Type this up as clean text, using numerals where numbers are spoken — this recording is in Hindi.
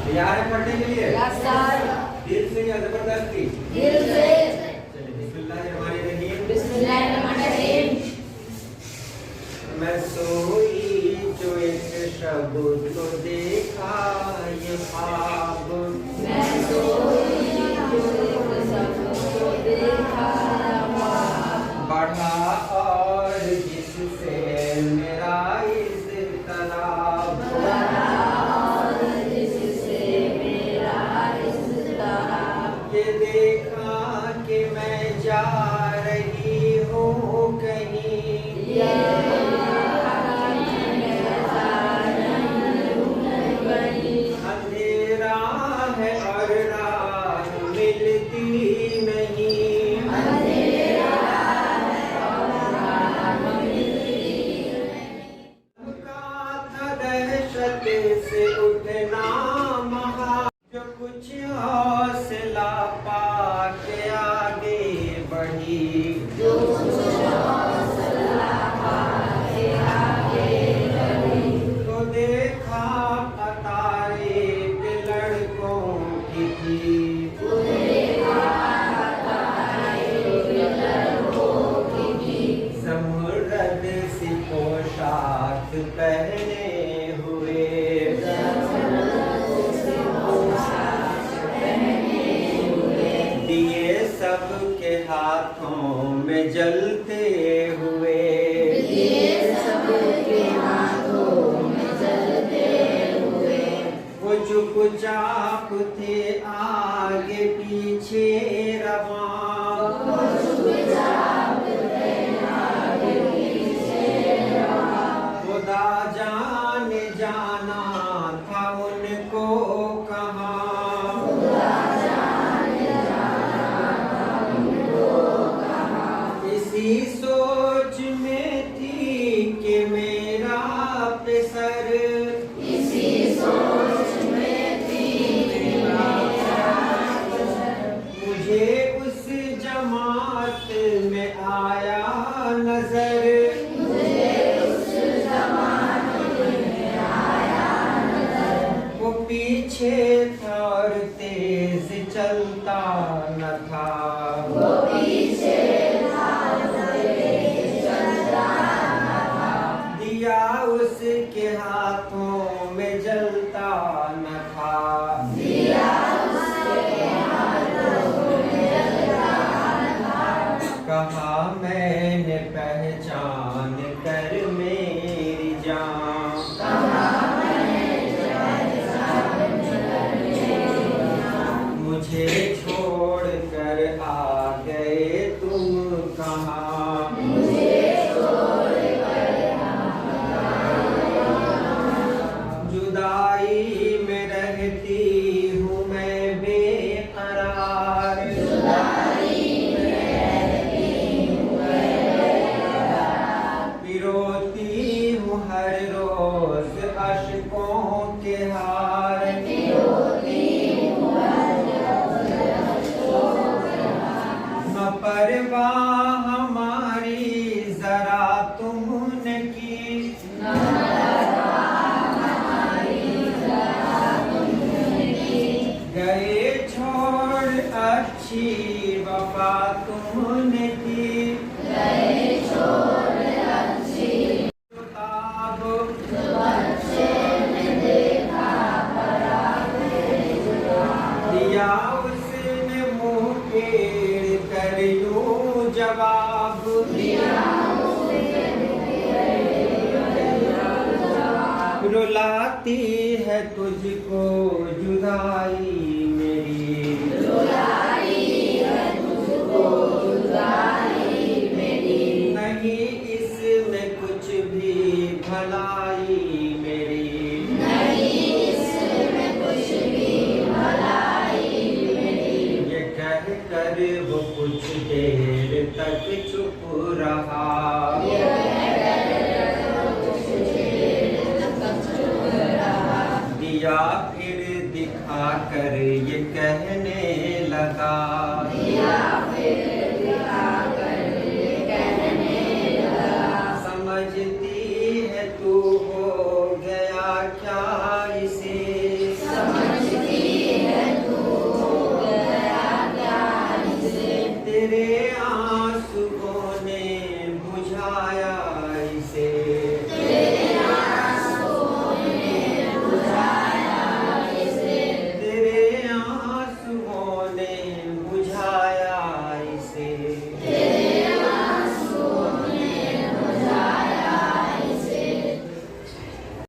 तैयार है पढ़ने के लिए? Yes sir. दिल से या जबरदस्ती? दिल से। चलिए बिस्मिल्लाहिर्रहमानिर्रहीम। बिस्मिल्लाहिर्रहमानिर्रहीम। मैं सोई जो एक शब तो देखा ये ख्वाब, मैं सोई जो एक शब तो देखा बढ़ा और जिससे मेरा इज़्तिलाब, ये देखा कि मैं जा रही हूँ कहीं, अंधेरा है और राह मिलती नहीं, था दहशत से उठना महा, जो कुछ हौसला पाके आगे बढ़ी, तो देखा कतारे के लड़कों की थी, समृद्ध सी पोशाक पहने हुए, दिए सबके हाथों में जलते हुए, वो चुपचाप थे आगे पीछे रवां, खुदा जाने जाना था उनको कहाँ, इसी सोच में थी कि मेरा पेसर, मुझे उस जमात में आया नजर, वो पीछे था और तेज चलता न था, दिया उसके हाथों में जलता न था, कहा मैंने पहचान कर मेरी जान, मुझे छोड़ कर आ गए तुम कहाँ, जुदाई में रहती हूँ मैं बेकरार, पिरोती हूँ हर रोज अशकों के हार, न परवाह हमारी जरा तुमने की, गए छोड़ अच्छी वफा तुमने की, ताब दिया उसने मुँह फेर कर यूं जवाब, रुलाती है तुझको जुदाई मेरी, नहीं इसमें कुछ भी भलाई मेरी, ये कह कर वो कुछ देर तक चुप रहा, दिया फिर दिखा कर ये कहने लगा,